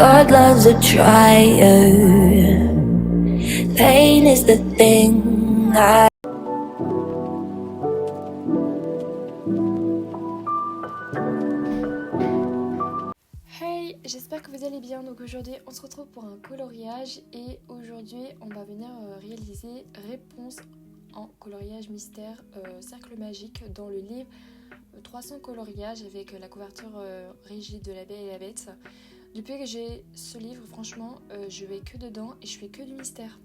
God loves a trier. Pain is the thing I Hey, j'espère que vous allez bien. Donc aujourd'hui on se retrouve pour un coloriage et aujourd'hui on va venir réaliser réponse en coloriage mystère cercle magique dans le livre 300 coloriages avec la couverture rigide de La Belle et la Bête. Depuis que j'ai ce livre, franchement, je vais que dedans et je fais que du mystère.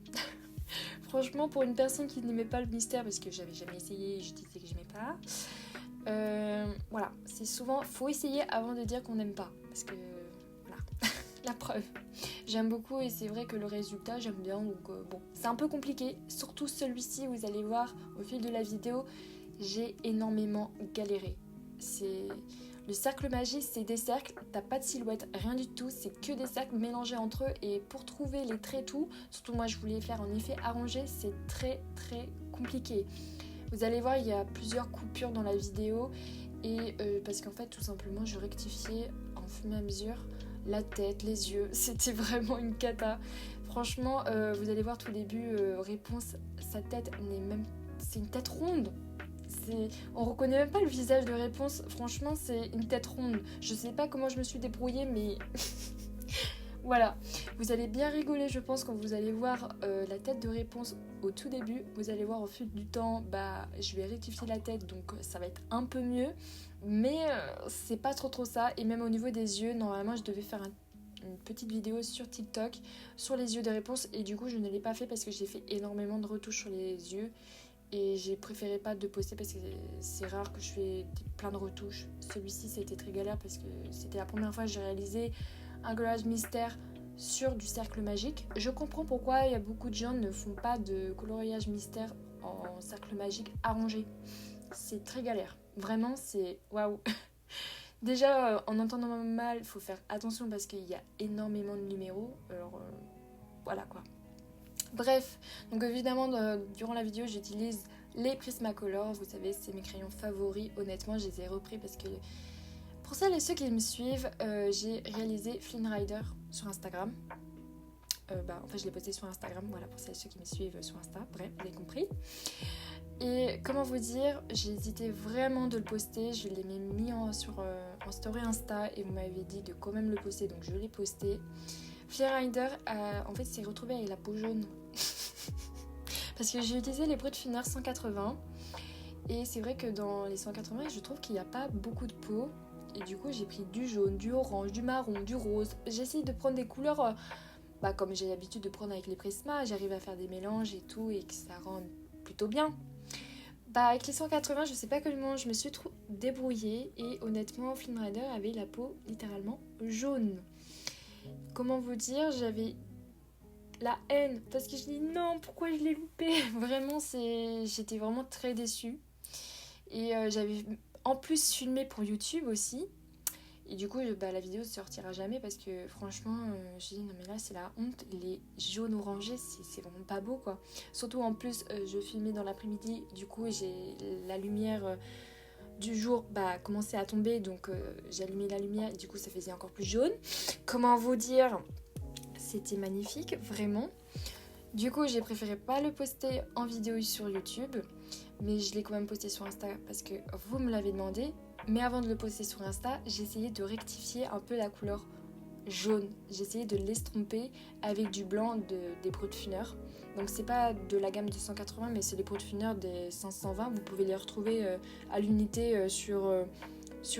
Franchement, pour une personne qui n'aimait pas le mystère, parce que j'avais jamais essayé et je disais que j'aimais pas, voilà, c'est souvent, faut essayer avant de dire qu'on n'aime pas, parce que, voilà, la preuve. J'aime beaucoup et c'est vrai que le résultat, j'aime bien, donc bon, c'est un peu compliqué, surtout celui-ci, vous allez voir au fil de la vidéo, j'ai énormément galéré. C'est... Le cercle magique, c'est des cercles, t'as pas de silhouette, rien du tout, c'est que des cercles mélangés entre eux et pour trouver les traits tout, surtout moi je voulais faire un effet arrangé, c'est très très compliqué. Vous allez voir, il y a plusieurs coupures dans la vidéo et parce qu'en fait tout simplement je rectifiais en fur et à mesure la tête, les yeux, c'était vraiment une cata. Franchement, vous allez voir tout début, réponse, sa tête n'est même... c'est une tête ronde. On reconnaît même pas le visage de réponse, franchement c'est une tête ronde. Je sais pas comment je me suis débrouillée mais voilà. Vous allez bien rigoler je pense quand vous allez voir la tête de réponse au tout début. Vous allez voir au fil du temps, je vais rectifier la tête donc ça va être un peu mieux. Mais c'est pas trop ça et même au niveau des yeux, normalement je devais faire une petite vidéo sur TikTok sur les yeux de réponse et du coup je ne l'ai pas fait parce que j'ai fait énormément de retouches sur les yeux. Et j'ai préféré pas de poster parce que c'est rare que je fais plein de retouches. Celui-ci, c'était très galère parce que c'était la première fois que j'ai réalisé un coloriage mystère sur du cercle magique. Je comprends pourquoi il y a beaucoup de gens ne font pas de coloriage mystère en cercle magique arrangé. C'est très galère. Vraiment, c'est waouh. Déjà, en entendant mal, il faut faire attention parce qu'il y a énormément de numéros. Alors, voilà quoi. Bref, donc évidemment durant la vidéo j'utilise les Prismacolor, vous savez c'est mes crayons favoris, honnêtement je les ai repris parce que pour celles et ceux qui me suivent, j'ai réalisé Flynn Rider sur Instagram. En fait je l'ai posté sur Instagram, voilà pour celles et ceux qui me suivent sur Insta, bref vous avez compris. Et comment vous dire, j'ai hésité vraiment de le poster, je l'ai mis en story Insta et vous m'avez dit de quand même le poster donc je l'ai posté. Flynn Rider en fait s'est retrouvé avec la peau jaune. Parce que j'ai utilisé les Brut Finner 180 et c'est vrai que dans les 180 je trouve qu'il n'y a pas beaucoup de peau et du coup j'ai pris du jaune, du orange, du marron, du rose. J'ai essayé de prendre des couleurs comme j'ai l'habitude de prendre avec les Prisma, j'arrive à faire des mélanges et tout et que ça rend plutôt bien. Avec les 180 je sais pas comment je me suis trop débrouillée et honnêtement Flynn Rider avait la peau littéralement jaune. Comment vous dire, j'avais la haine parce que je dis non pourquoi je l'ai loupé. Vraiment j'étais vraiment très déçue et j'avais en plus filmé pour YouTube aussi et du coup la vidéo ne sortira jamais parce que franchement je dis non mais là c'est la honte, les jaunes orangés c'est vraiment pas beau quoi, surtout en plus je filmais dans l'après-midi, du coup j'ai la lumière du jour commençait à tomber donc j'allumais la lumière et du coup ça faisait encore plus jaune. Comment vous dire, c'était magnifique vraiment. Du coup, j'ai préféré pas le poster en vidéo sur YouTube, mais je l'ai quand même posté sur Insta parce que vous me l'avez demandé. Mais avant de le poster sur Insta, j'ai essayé de rectifier un peu la couleur jaune. J'ai essayé de l'estomper avec du blanc des Brut Finner. Donc c'est pas de la gamme de 180, mais c'est les Brut Finner des 520. Vous pouvez les retrouver à l'unité sur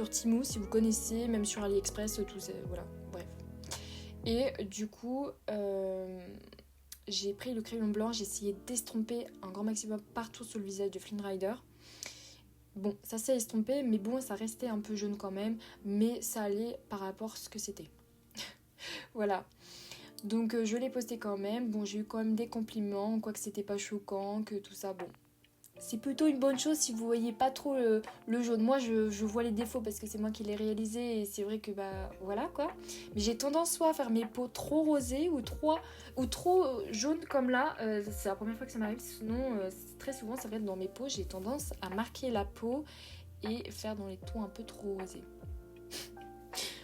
Temu si vous connaissez, même sur AliExpress, tout ça, voilà, bref. Et du coup... j'ai pris le crayon blanc, j'ai essayé d'estomper un grand maximum partout sur le visage de Flynn Rider. Bon, ça s'est estompé, mais bon, ça restait un peu jaune quand même, mais ça allait par rapport à ce que c'était. Voilà. Donc je l'ai posté quand même. Bon, j'ai eu quand même des compliments, quoique c'était pas choquant, que tout ça, bon. C'est plutôt une bonne chose si vous voyez pas trop le jaune. Moi, je vois les défauts parce que c'est moi qui l'ai réalisé et c'est vrai que voilà quoi. Mais j'ai tendance soit à faire mes peaux trop rosées ou trop jaunes comme là. C'est la première fois que ça m'arrive. Sinon, très souvent, ça va être dans mes peaux. J'ai tendance à marquer la peau et faire dans les tons un peu trop rosés.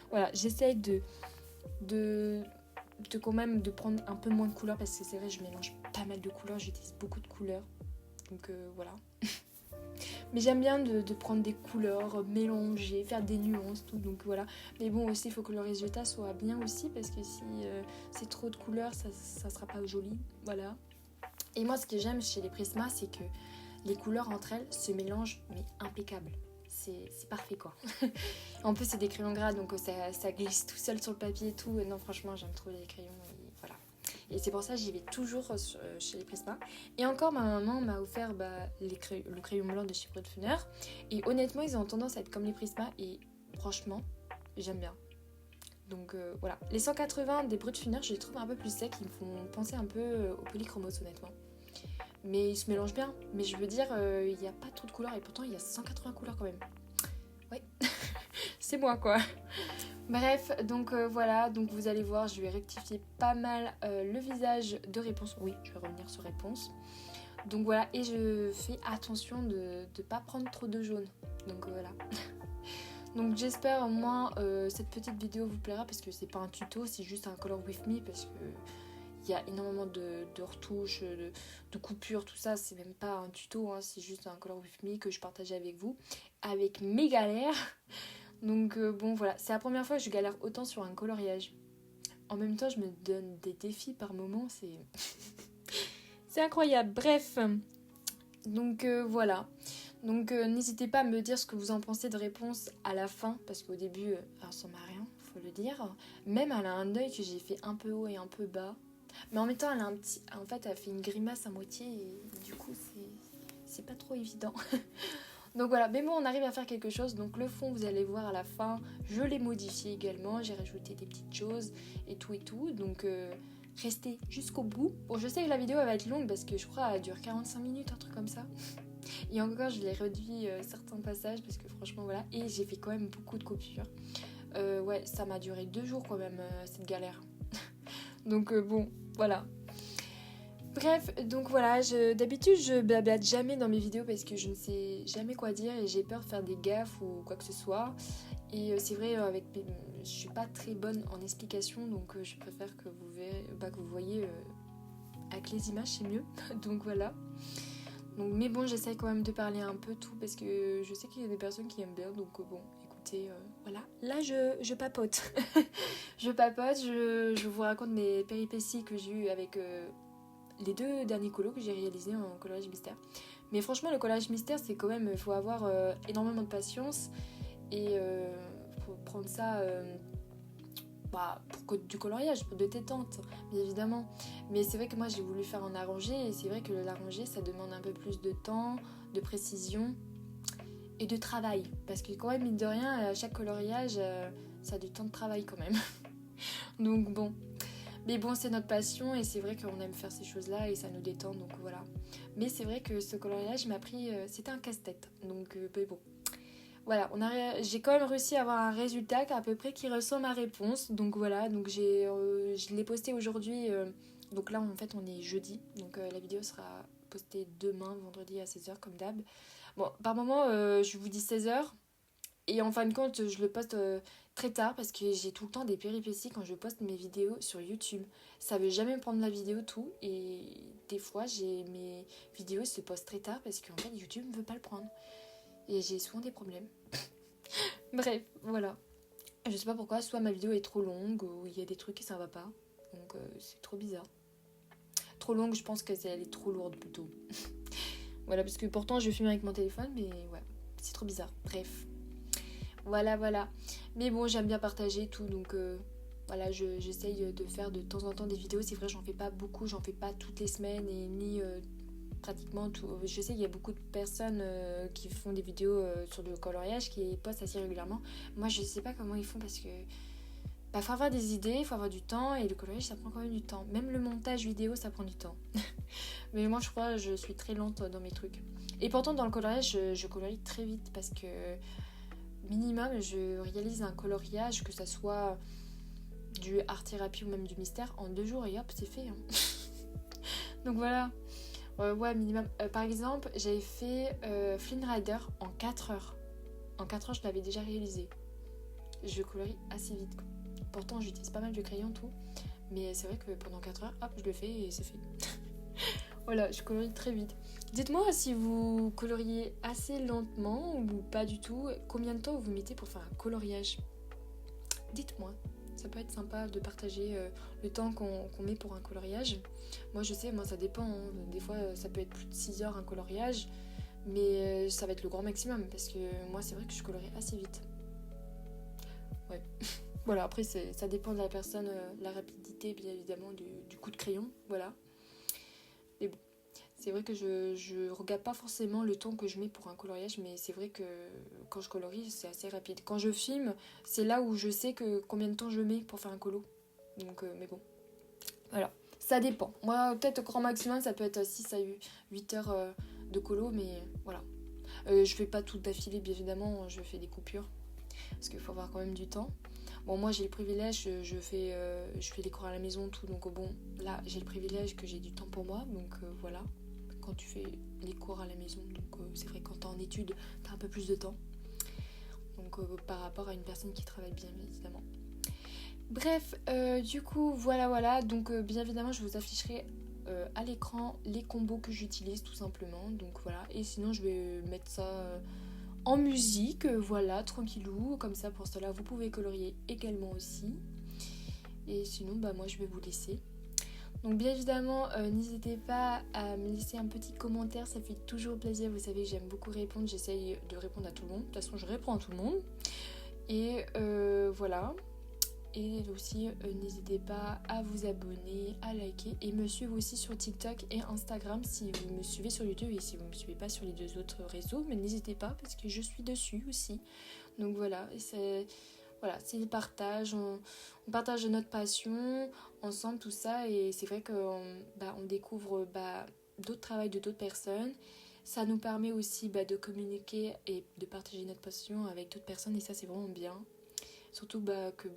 Voilà, j'essaye de quand même de prendre un peu moins de couleurs parce que c'est vrai je mélange pas mal de couleurs, j'utilise beaucoup de couleurs, donc voilà. Mais j'aime bien de prendre des couleurs, mélanger, faire des nuances, tout, donc voilà. Mais bon aussi il faut que le résultat soit bien aussi parce que si c'est trop de couleurs ça sera pas joli, voilà. Et moi ce que j'aime chez les Prisma c'est que les couleurs entre elles se mélangent mais impeccable. C'est parfait quoi. En plus c'est des crayons gras donc ça glisse tout seul sur le papier et tout. Non franchement j'aime trop les crayons et voilà. Et c'est pour ça que j'y vais toujours chez les Prisma. Et encore ma maman m'a offert le crayon blanc de chez Brutfuner. Et honnêtement ils ont tendance à être comme les Prisma et franchement j'aime bien. Donc voilà. Les 180 des Brutfuner je les trouve un peu plus secs, ils me font penser un peu au Polychromos honnêtement. Mais ils se mélangent bien. Mais je veux dire, il n'y a pas trop de couleurs et pourtant il y a 180 couleurs quand même. Ouais, c'est moi quoi. Bref, donc voilà, donc vous allez voir, je vais rectifier pas mal le visage de Réponse. Oui, je vais revenir sur Réponse. Donc voilà, et je fais attention de ne pas prendre trop de jaune. Donc voilà. Donc j'espère au moins cette petite vidéo vous plaira parce que c'est pas un tuto, c'est juste un color with me parce que il y a énormément de retouches, de coupures, tout ça, c'est même pas un tuto, hein, c'est juste un color with me que je partageais avec vous, avec mes galères. Donc bon voilà, c'est la première fois que je galère autant sur un coloriage. En même temps, je me donne des défis par moment, c'est c'est incroyable. Bref, donc voilà. Donc n'hésitez pas à me dire ce que vous en pensez de Réponse à la fin, parce qu'au début, elle ressemble à rien, faut le dire. Même elle a un œil que j'ai fait un peu haut et un peu bas. Mais en même temps, elle a en fait, elle fait une grimace à moitié et du coup, c'est pas trop évident. Donc voilà, mais bon, on arrive à faire quelque chose. Donc le fond, vous allez voir à la fin, je l'ai modifié également. J'ai rajouté des petites choses et tout et tout. Donc restez jusqu'au bout. Bon, je sais que la vidéo elle va être longue parce que je crois qu'elle dure 45 minutes, un truc comme ça. Et encore, je l'ai réduit certains passages parce que franchement, voilà. Et j'ai fait quand même beaucoup de coupures. Ouais, ça m'a duré 2 jours quand même, cette galère. Donc bon, voilà. Bref, donc voilà, d'habitude je blablate jamais dans mes vidéos parce que je ne sais jamais quoi dire et j'ai peur de faire des gaffes ou quoi que ce soit. Et c'est vrai, je suis pas très bonne en explication, donc je préfère que vous voyez avec les images, c'est mieux. Donc voilà. Donc, mais bon, j'essaye quand même de parler un peu tout parce que je sais qu'il y a des personnes qui aiment bien, donc bon, écoutez, voilà. Là, je papote. Je papote, je vous raconte mes péripéties que j'ai eues avec les 2 derniers colos que j'ai réalisés en coloriage mystère. Mais franchement, le coloriage mystère, c'est quand même, il faut avoir énormément de patience et faut prendre ça pour du coloriage, pour de détente, bien évidemment. Mais c'est vrai que moi, j'ai voulu faire en arrangé et c'est vrai que l'arrangé, ça demande un peu plus de temps, de précision et de travail. Parce que quand même, mine de rien, à chaque coloriage, ça a du temps de travail quand même. Donc bon. Mais bon, c'est notre passion et c'est vrai qu'on aime faire ces choses-là et ça nous détend, donc voilà. Mais c'est vrai que ce coloriage m'a pris... c'était un casse-tête, donc mais bon. Voilà, j'ai quand même réussi à avoir un résultat à peu près qui ressemble à Réponse. Donc voilà, donc je l'ai posté aujourd'hui. Donc là, en fait, on est jeudi. Donc la vidéo sera postée demain, vendredi à 16h comme d'hab. Bon, par moment, je vous dis 16h. Et en fin de compte, je le poste très tard parce que j'ai tout le temps des péripéties quand je poste mes vidéos sur YouTube. Ça veut jamais prendre la vidéo tout et des fois mes vidéos se postent très tard parce qu'en fait YouTube ne veut pas le prendre. Et j'ai souvent des problèmes. Bref, voilà. Je sais pas pourquoi, soit ma vidéo est trop longue ou il y a des trucs qui ça va pas. Donc c'est trop bizarre. Trop longue, je pense qu'elle est trop lourde plutôt. Voilà, parce que pourtant je filme avec mon téléphone, mais ouais, c'est trop bizarre. Bref. Voilà. Mais bon, j'aime bien partager tout, donc voilà, j'essaye de faire de temps en temps des vidéos. C'est vrai, j'en fais pas beaucoup, j'en fais pas toutes les semaines et ni pratiquement tout. Je sais qu'il y a beaucoup de personnes qui font des vidéos sur le coloriage, qui postent assez régulièrement. Moi, je sais pas comment ils font parce que faut avoir des idées, il faut avoir du temps et le coloriage, ça prend quand même du temps. Même le montage vidéo, ça prend du temps. Mais moi, je crois, je suis très lente dans mes trucs. Et pourtant, dans le coloriage, je colorie très vite parce que minimum, je réalise un coloriage, que ça soit du art thérapie ou même du mystère, en 2 jours et hop, c'est fait. Hein. Donc voilà. Ouais, minimum. Par exemple, j'avais fait Flynn Rider en 4 heures. En 4 heures, je l'avais déjà réalisé. Je colorie assez vite, quoi. pourtant j'utilise pas mal de crayons tout, mais c'est vrai que pendant 4 heures, hop, je le fais et c'est fait. Voilà, je colorie très vite. Dites-moi si vous coloriez assez lentement ou pas du tout, combien de temps vous mettez pour faire un coloriage? Dites-moi, ça peut être sympa de partager le temps qu'on met pour un coloriage. Moi je sais, moi ça dépend, hein. Des fois ça peut être plus de 6 heures un coloriage, mais ça va être le grand maximum parce que moi c'est vrai que je colorie assez vite. Ouais. Voilà, après ça dépend de la personne, la rapidité bien évidemment du coup de crayon, voilà. Mais bon, c'est vrai que je regarde pas forcément le temps que je mets pour un coloriage, mais c'est vrai que quand je colorie, c'est assez rapide. Quand je filme, c'est là où je sais que combien de temps je mets pour faire un colo. Donc, mais bon, voilà. Ça dépend. Moi, peut-être au grand maximum, ça peut être 6 à 8 heures de colo, mais voilà. Je fais pas tout d'affilée, bien évidemment, je fais des coupures, parce qu'il faut avoir quand même du temps. Bon, moi j'ai le privilège, je fais les cours à la maison, tout, donc bon, là j'ai le privilège que j'ai du temps pour moi, donc voilà. Quand tu fais les cours à la maison, donc c'est vrai que quand t'es en études, t'as un peu plus de temps. Donc par rapport à une personne qui travaille bien évidemment. Bref, du coup, voilà. Donc bien évidemment, je vous afficherai à l'écran les combos que j'utilise tout simplement. Donc voilà, et sinon je vais mettre ça en musique, voilà, tranquillou, comme ça pour cela vous pouvez colorier également aussi. Et sinon moi je vais vous laisser. Donc bien évidemment n'hésitez pas à me laisser un petit commentaire, ça fait toujours plaisir, vous savez que j'aime beaucoup répondre, j'essaye de répondre à tout le monde, de toute façon je réponds à tout le monde. Et voilà. Et aussi n'hésitez pas à vous abonner, à liker et me suivre aussi sur TikTok et Instagram si vous me suivez sur YouTube, et si vous ne me suivez pas sur les 2 autres réseaux, mais n'hésitez pas parce que je suis dessus aussi. Donc voilà, c'est le partage, on partage notre passion ensemble, tout ça, et c'est vrai qu'on on découvre d'autres travails de d'autres personnes. Ça nous permet aussi de communiquer et de partager notre passion avec d'autres personnes, et ça c'est vraiment bien. Surtout que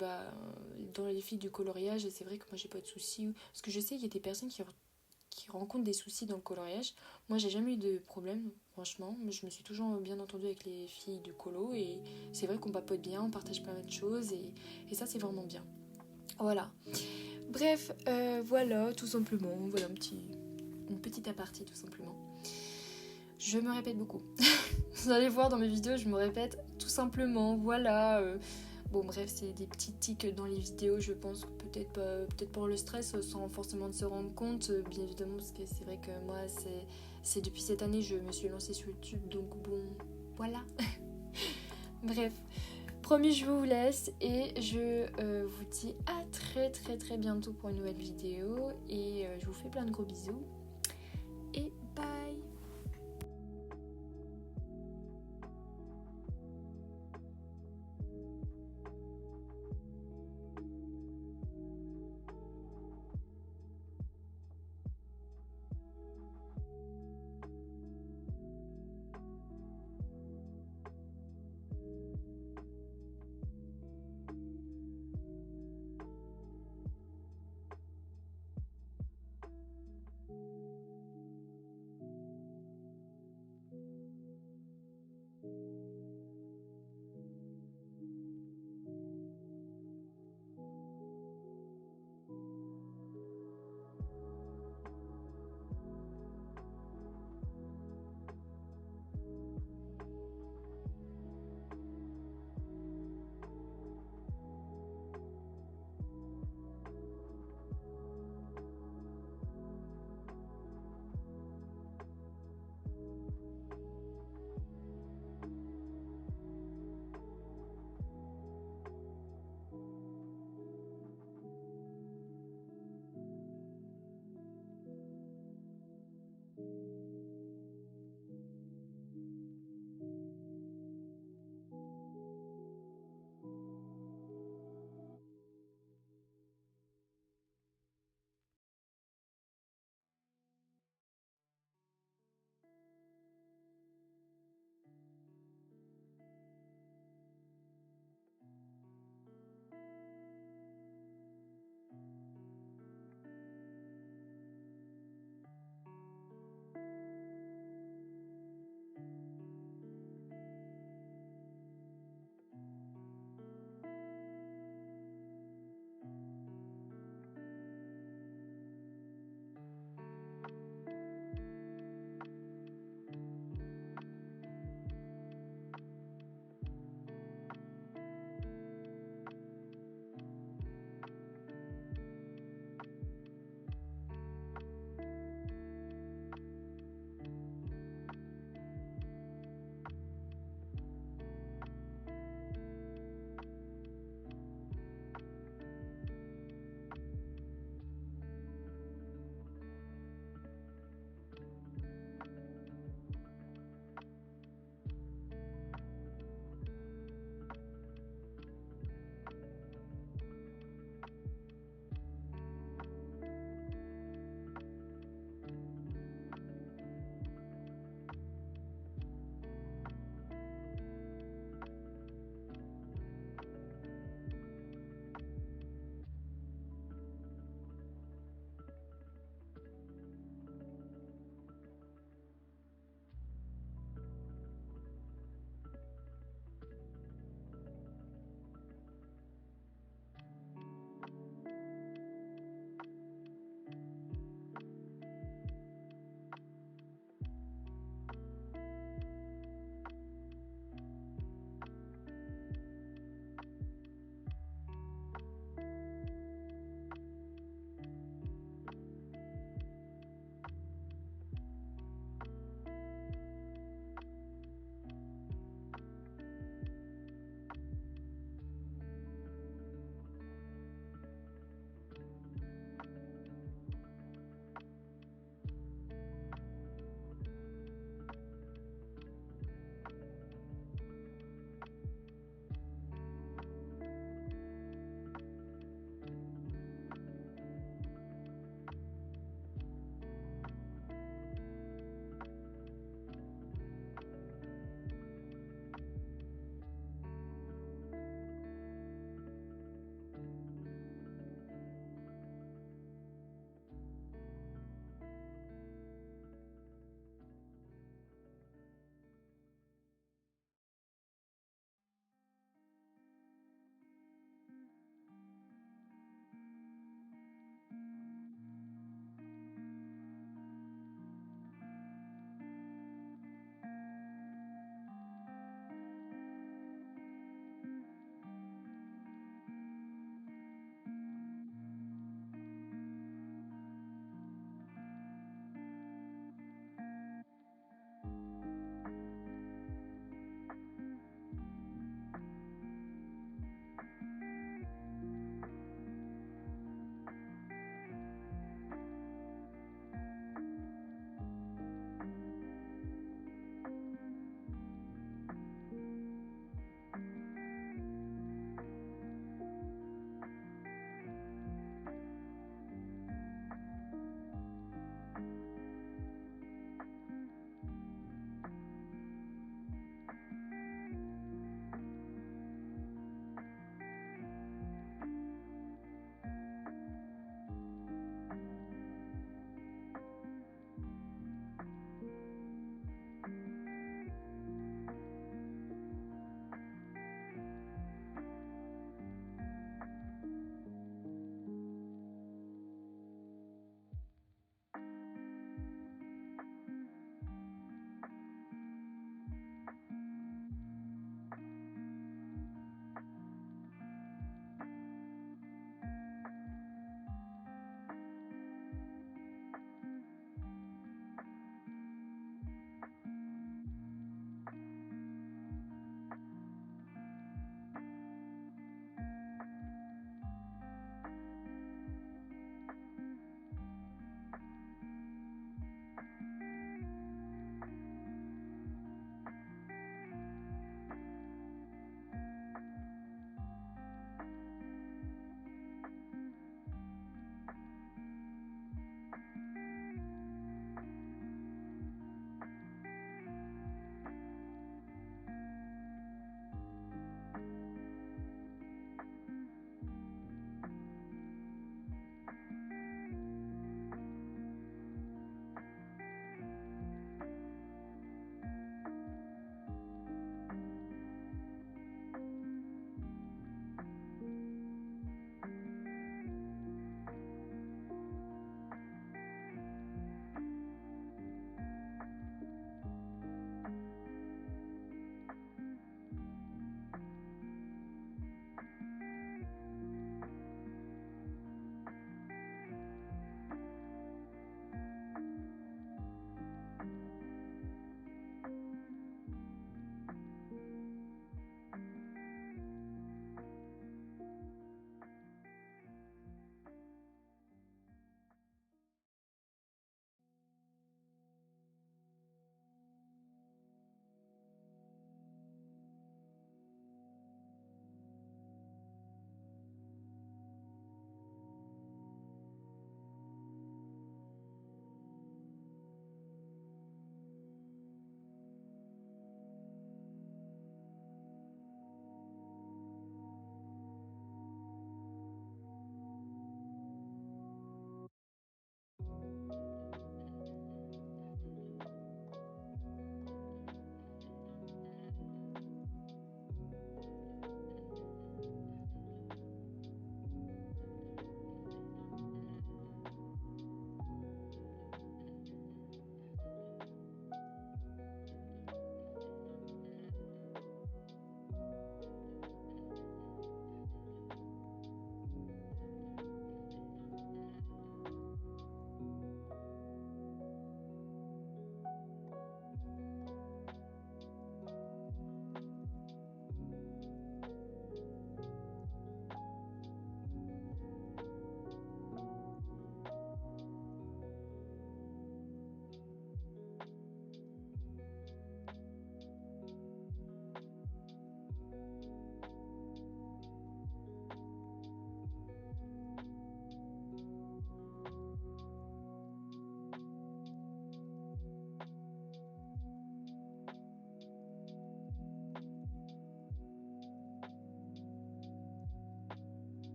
dans les filles du coloriage, c'est vrai que moi j'ai pas de soucis. Parce que je sais qu'il y a des personnes qui rencontrent des soucis dans le coloriage. Moi j'ai jamais eu de problème, franchement. Je me suis toujours bien entendue avec les filles du colo. Et c'est vrai qu'on papote bien, on partage pas mal de choses. Et ça c'est vraiment bien. Voilà. Bref, voilà, tout simplement. Voilà une petite aparté tout simplement. Je me répète beaucoup. Vous allez voir dans mes vidéos, je me répète tout simplement. Voilà. Bon bref, c'est des petits tics dans les vidéos, je pense que peut-être pour le stress sans forcément se rendre compte, bien évidemment, parce que c'est vrai que moi c'est depuis cette année je me suis lancée sur YouTube, donc bon voilà. Bref, promis, je vous laisse et je vous dis à très très très bientôt pour une nouvelle vidéo, et je vous fais plein de gros bisous et bye.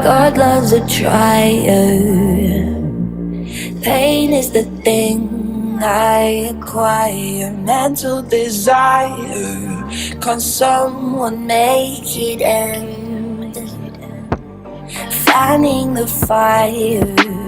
God loves a trier. Pain is the thing I acquire. Mental desire. Can someone make it end? Fanning the fire.